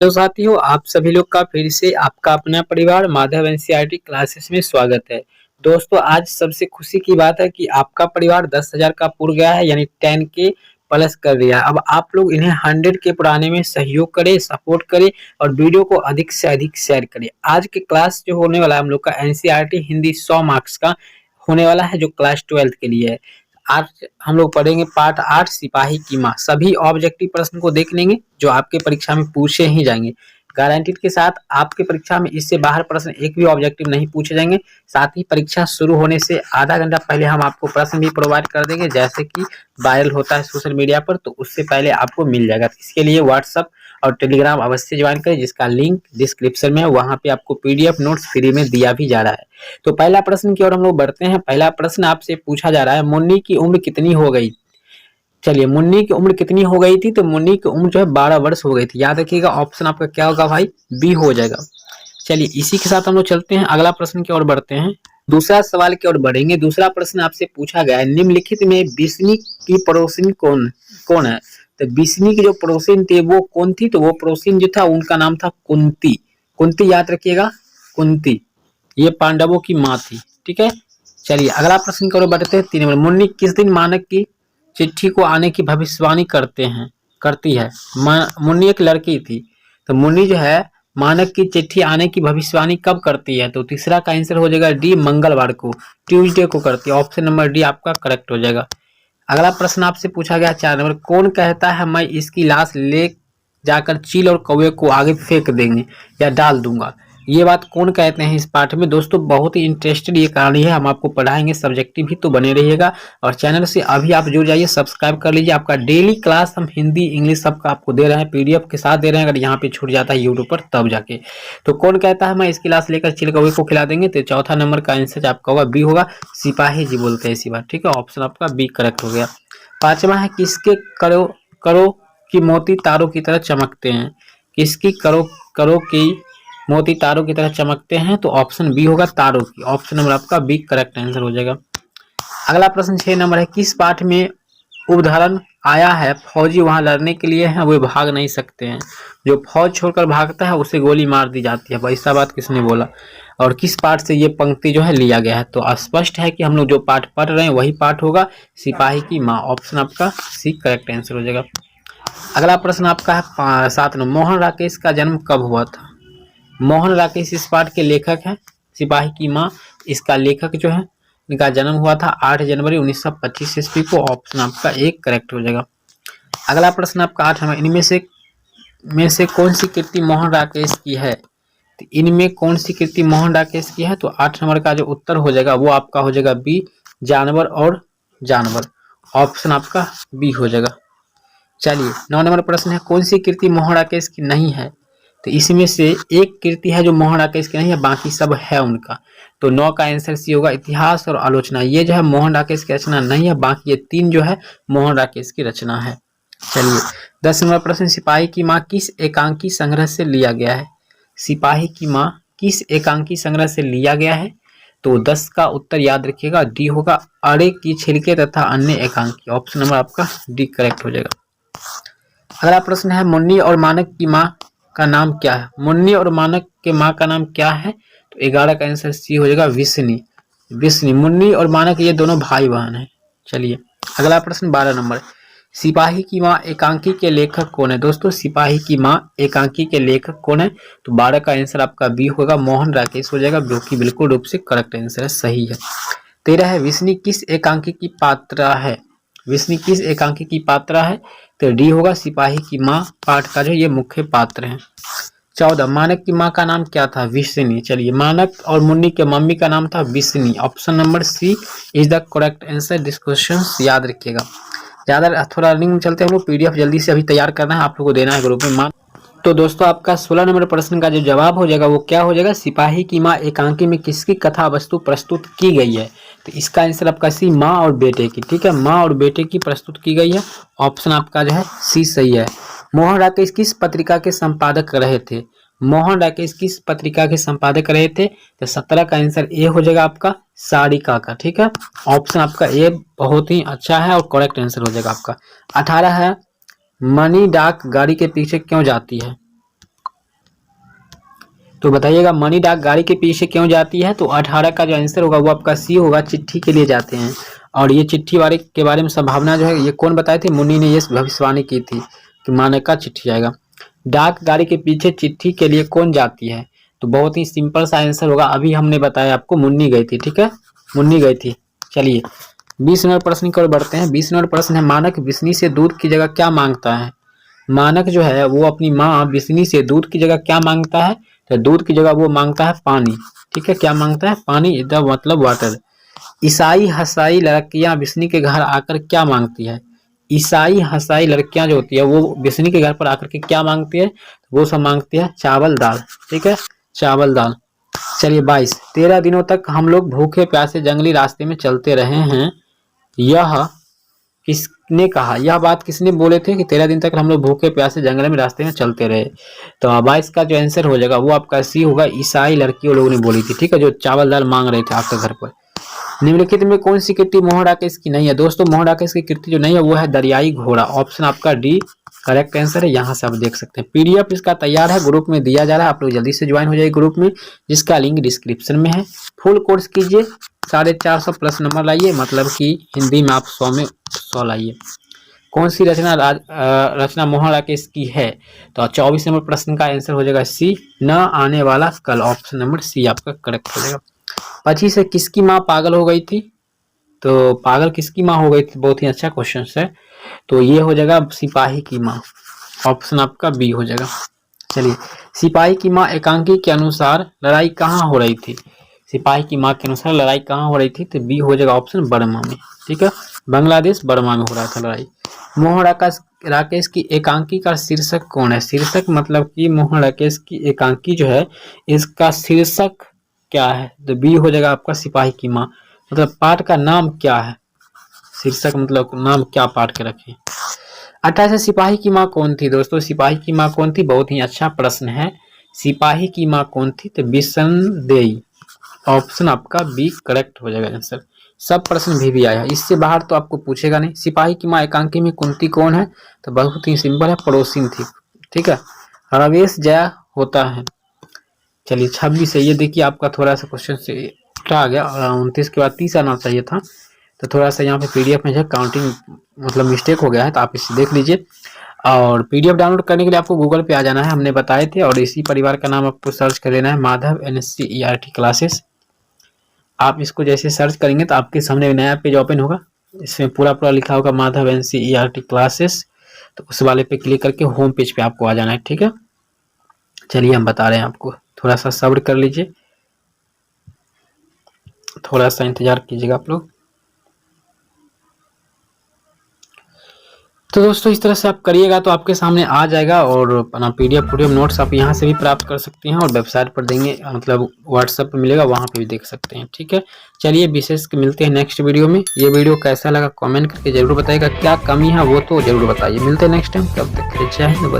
तो साथियों, आप सभी लोग का फिर से आपका अपना परिवार माधव एनसीईआरटी क्लासेस में स्वागत है। दोस्तों, आज सबसे खुशी की बात है कि आपका परिवार 10,000 का पूर गया है, यानी 10 के प्लस कर दिया। अब आप लोग इन्हें 100 के पुराने में सहयोग करें, सपोर्ट करें और वीडियो को अधिक से अधिक शेयर करें। आज के क्लास जो होने वाला है हम लोग का एनसीईआरटी हिंदी 100 मार्क्स का होने वाला है, जो क्लास 12 के लिए है। आज हम लोग पढ़ेंगे पार्ट 8 सिपाही की माँ। सभी ऑब्जेक्टिव प्रश्न को देख लेंगे जो आपके परीक्षा में पूछे ही जाएंगे। गारंटीड के साथ आपके परीक्षा में इससे बाहर प्रश्न एक भी ऑब्जेक्टिव नहीं पूछे जाएंगे। साथ ही परीक्षा शुरू होने से आधा घंटा पहले हम आपको प्रश्न भी प्रोवाइड कर देंगे, जैसे कि वायरल होता है सोशल मीडिया पर, तो उससे पहले आपको मिल जाएगा। इसके लिए व्हाट्सअप और टेलीग्राम अवश्य ज्वाइन करें, जिसका लिंक डिस्क्रिप्शन में है। वहां पे आपको पीडीएफ नोट्स फ्री में दिया भी जा रहा है। तो पहला प्रश्न की ओर हम लोग बढ़ते हैं। पहला प्रश्न आपसे पूछा जा रहा है, मुन्नी की उम्र कितनी हो गई। चलिए, मुन्नी की उम्र कितनी हो गई थी, तो मुन्नी की उम्र जो है 12 वर्ष हो गई थी। याद रखिएगा, ऑप्शन आपका क्या होगा भाई, बी हो जाएगा। चलिए, इसी के साथ हम लोग चलते हैं, अगला प्रश्न की ओर बढ़ते हैं। दूसरा सवाल की ओर बढ़ेंगे। दूसरा प्रश्न आपसे पूछा गया है, निम्नलिखित में बिस्नी की पड़ोसिन कौन कौन है। तो बिस्नी की जो पड़ोसिन थी वो कौन थी, तो वो पड़ोसिन जो था उनका नाम था कुंती। कुंती याद रखिएगा, कुंती ये पांडवों की माँ थी। ठीक है, चलिए अगला प्रश्न की ओर बढ़ते हैं। 3 नंबर, मुन्नी किस दिन मानक की चिट्ठी को आने की भविष्यवाणी करती है। मुन्नी एक लड़की थी, तो मुन्नी जो है मानक की चिट्ठी आने की भविष्यवाणी कब करती है, तो तीसरा का आंसर हो जाएगा डी, मंगलवार को, ट्यूसडे को करती है। ऑप्शन नंबर डी आपका करेक्ट हो जाएगा। अगला प्रश्न आपसे पूछा गया 4 नंबर, कौन कहता है मैं इसकी लाश ले जाकर चील और कौवे को आगे फेंक देंगे या डाल दूंगा। ये बात कौन कहते हैं इस पाठ में। दोस्तों, बहुत ही इंटरेस्टेड ये कहानी है, हम आपको पढ़ाएंगे, सब्जेक्टिव भी, तो बने रहिएगा। और चैनल से अभी आप जुड़ जाइए, सब्सक्राइब कर लीजिए। आपका डेली क्लास हम हिंदी इंग्लिश सबका आपको दे रहे हैं, पीडीएफ के साथ दे रहे हैं। अगर यहाँ पे छूट जाता है यूट्यूब पर तब जाके, तो कौन कहता है मैं इसकी लाश लेकर चिल कौवे को खिला देंगे, तो चौथा नंबर का आंसर आपका होगा बी होगा, सिपाही जी बोलते हैं इसी बात। ठीक है, ऑप्शन आपका बी करेक्ट हो गया। 5वां है, किसके करो करो की मोती तारों की तरह चमकते हैं। किसकी करो करो की मोती तारों की तरह चमकते हैं, तो ऑप्शन बी होगा, तारों की। ऑप्शन नंबर आपका बी करेक्ट आंसर हो जाएगा। अगला प्रश्न 6 नंबर है, किस पाठ में उदाहरण आया है फौजी वहां लड़ने के लिए है, वे भाग नहीं सकते हैं। जो फौज छोड़कर भागता है उसे गोली मार दी जाती है। भाई ऐसा बात किसने बोला, और किस पाठ से ये पंक्ति जो है लिया गया है, तो स्पष्ट है कि हम लोग जो पाठ पढ़ रहे हैं वही पाठ होगा, सिपाही की माँ। ऑप्शन आपका सी करेक्ट आंसर हो जाएगा। अगला प्रश्न आपका है 7 नंबर, मोहन राकेश का जन्म कब हुआ था। मोहन राकेश इस पाठ के लेखक हैं, सिपाही की माँ इसका लेखक जो है, इनका जन्म हुआ था 8 जनवरी 1925 ईस्वी को। ऑप्शन आपका एक करेक्ट हो जाएगा। अगला प्रश्न आपका 8 नंबर, इनमें से कौन सी कृति मोहन राकेश की है। तो इनमें कौन सी कृति मोहन राकेश की है, तो 8 नंबर का जो उत्तर हो जाएगा वो आपका हो जाएगा बी, जानवर और जानवर। ऑप्शन आपका बी हो जाएगा। चलिए 9 नंबर प्रश्न है, कौन सी कृति मोहन राकेश की नहीं है। तो इसमें से एक कृति है जो मोहन राकेश की नहीं है, बाकी सब है उनका। तो 9 का आंसर सी होगा, इतिहास और आलोचना। ये जो है मोहन राकेश की रचना नहीं है, बाकी ये 3 जो है मोहन राकेश की रचना है। चलिए 10 नंबर प्रश्न, सिपाही की माँ किस एकांकी संग्रह से लिया गया है। सिपाही की माँ किस एकांकी संग्रह से लिया गया है, तो 10 का उत्तर याद रखिएगा, डी होगा, अरे की छिलके तथा अन्य एकांकी। ऑप्शन नंबर आपका डी करेक्ट हो जाएगा। अगला प्रश्न है, मुन्नी और मानक की माँ का नाम क्या है। मुन्नी और मानक के माँ का नाम क्या है, तो 11 का आंसर सी हो जाएगा, विष्णी। विष्णी, मुन्नी और मानक ये दोनों भाई बहन हैं। चलिए अगला प्रश्न 12 नंबर, सिपाही की माँ एकांकी के लेखक कौन है। दोस्तों, सिपाही की माँ एकांकी के लेखक कौन है, तो 12 का आंसर आपका बी होगा, मोहन राकेश हो जाएगा, जो कि बिल्कुल रूप से करेक्ट आंसर है, सही है। 13 है, विष्णी किस एकांकी की पात्रा है। विष्णी किस एकांकी की पात्रा है, तो डी होगा, सिपाही की माँ पाठ का जो ये मुख्य पात्र है। 14, मानक की माँ का नाम क्या था, विष्णी। चलिए, मानक और मुन्नी के मम्मी का नाम था Vishni. Option number C is the correct answer. This question याद रखिएगा। ज्यादा थोड़ा रनिंग में चलते हैं हम लोग, पीडीएफ जल्दी से अभी तैयार करना है, आप लोगों को देना है ग्रुप में। तो दोस्तों, आपका 16 नंबर प्रश्न का जो जवाब हो जाएगा वो क्या हो जाएगा, सिपाही की माँ एकांकी में किसकी कथा वस्तु प्रस्तुत की गई है। तो इसका आंसर आपका सी, माँ और बेटे की। ठीक है, माँ और बेटे की प्रस्तुत की गई है। ऑप्शन आपका जो है सी सही है। मोहन राकेश किस पत्रिका के संपादक रहे थे। मोहन राकेश किस पत्रिका के संपादक रहे थे, तो 17 का आंसर ए हो जाएगा आपका, सारिका का। ठीक है, ऑप्शन आपका ए बहुत ही अच्छा है और करेक्ट आंसर हो जाएगा आपका। 18 है, मनी डाक गाड़ी के पीछे क्यों जाती है। तो बताइएगा मनी डाक गाड़ी के पीछे क्यों जाती है? तो 18 का जो आंसर होगा वो आपका सी होगा, चिट्ठी के लिए जाते हैं। और ये चिट्ठी वाले के बारे में संभावना जो है ये कौन बताए थे? मुनि ने ये भविष्यवाणी की थी कि मानक का चिट्ठी आएगा। डाक गाड़ी के पीछे चिट्ठी के लिए कौन जाती है? तो बहुत ही सिंपल सा आंसर होगा, अभी हमने बताया आपको, मुन्नी गई थी। ठीक है, मुन्नी गई थी। चलिए 20 नंबर प्रश्न की ओर बढ़ते हैं। 20 नंबर प्रश्न है, मानक बिस्नी से दूध की जगह क्या मांगता है? मानक जो है वो अपनी माँ बिस्नी से दूध की जगह क्या मांगता है? तो दूध की जगह वो मांगता है पानी। ठीक है, क्या मांगता है? पानी, द मतलब वाटर। ईसाई हसाई लड़कियां बिस्नी के घर आकर क्या मांगती है? ईसाई हसाई लड़कियां जो होती है वो बिस्नी के घर पर आकर के क्या मांगती है? वो सब मांगती है चावल दाल। ठीक है, चावल दाल। चलिए 22, 13 दिनों तक हम लोग भूखे प्यासे जंगली रास्ते में चलते रहे हैं, यह किसने कहा? यह बात किसने बोले थे कि 13 दिन तक हम लोग भूखे प्यासे जंगल में रास्ते में चलते रहे? तो 22 का जो आंसर हो जाएगा वो आपका सी होगा, ईसाई लड़कियों लोगों ने बोली थी। ठीक है, जो चावल दाल मांग रहे थे आपके घर पर। निम्नलिखित में कौन सी कृति मोहन राकेश की नहीं है? दोस्तों मोहन राकेश की कृति जो नहीं है वो है दरियाई घोड़ा। ऑप्शन आपका डी करेक्ट आंसर है। यहाँ से आप देख सकते हैं। पीडीएफ इसका तैयार है, ग्रुप में दिया जा रहा है, आप लोग जल्दी से ज्वाइन हो जाइए ग्रुप में, जिसका लिंक डिस्क्रिप्शन में है। फुल कोर्स कीजिए, 450 प्लस नंबर लाइए, मतलब कि हिंदी में आप 100 में 100 लाइए। कौन सी रचना मोहन राकेश की है? तो 24 नंबर प्रश्न का आंसर हो जाएगा सी, न आने वाला कल। ऑप्शन नंबर सी आपका करेक्ट हो जाएगा। 25 है, किसकी माँ पागल हो गई थी? तो पागल किसकी माँ हो गई थी? बहुत ही अच्छा क्वेश्चन है। तो ये हो जाएगा सिपाही की माँ। ऑप्शन आपका बी हो जाएगा। चलिए, सिपाही की माँ एकांकी के अनुसार लड़ाई कहाँ हो रही थी? सिपाही की माँ के अनुसार लड़ाई कहाँ हो रही थी? तो बी हो जाएगा ऑप्शन बर्मा में। ठीक है, बांग्लादेश बर्मा में हो रहा था लड़ाई। मोहन राकेश की एकांकी का शीर्षक कौन है? शीर्षक मतलब कि मोहन राकेश की एकांकी जो है इसका शीर्षक क्या है? तो बी हो जाएगा आपका सिपाही की माँ। मतलब पाठ का नाम क्या है? शीर्षक मतलब नाम क्या पाठ के रखे? 28 सिपाही की माँ कौन थी? दोस्तों सिपाही की माँ कौन थी? बहुत ही अच्छा प्रश्न है। सिपाही की माँ कौन थी? तो बिसनदेई। ऑप्शन आपका बी करेक्ट हो जाएगा आंसर। सब प्रश्न भी आया है, इससे बाहर तो आपको पूछेगा नहीं। सिपाही की माँ एकांकी में कुंती कौन है? तो बहुत ही सिंपल है, पड़ोसिन थी। ठीक है, रवेश जया होता है। चलिए 26 है, ये देखिए आपका थोड़ा सा क्वेश्चन से उल्टा आ गया, 29 के बाद 30 आना चाहिए था, तो थोड़ा सा यहाँ पे पीडीएफ में जो काउंटिंग मतलब मिस्टेक हो गया है, तो आप इसे देख लीजिए। और पीडीएफ डाउनलोड करने के लिए आपको गूगल पे आ जाना है, हमने बताए थे, और इसी परिवार का नाम आपको सर्च कर लेना है, माधव NSCERT क्लासेस। आप इसको जैसे सर्च करेंगे तो आपके सामने नया पेज ओपन होगा, इसमें पूरा पूरा लिखा होगा माधव NSCERT क्लासेस, तो उस वाले पे क्लिक करके होम पेज पे आपको आ जाना है। ठीक है, चलिए हम बता रहे हैं आपको, थोड़ा सा सब्र कर लीजिए, थोड़ा सा इंतजार कीजिएगा आप लोग। तो दोस्तों इस तरह से आप करिएगा तो आपके सामने आ जाएगा, और अपना पीडीएफ नोट्स आप यहाँ से भी प्राप्त कर सकते हैं, और वेबसाइट पर देंगे, मतलब व्हाट्सएप पर मिलेगा, वहाँ पे भी देख सकते हैं। ठीक है, चलिए विशेष मिलते हैं नेक्स्ट वीडियो में। ये वीडियो कैसा लगा कमेंट करके जरूर बताइएगा, क्या कमी है वो तो जरूर बताइए। मिलते हैं नेक्स्ट टाइम, तब तक के लिए जय हिंद।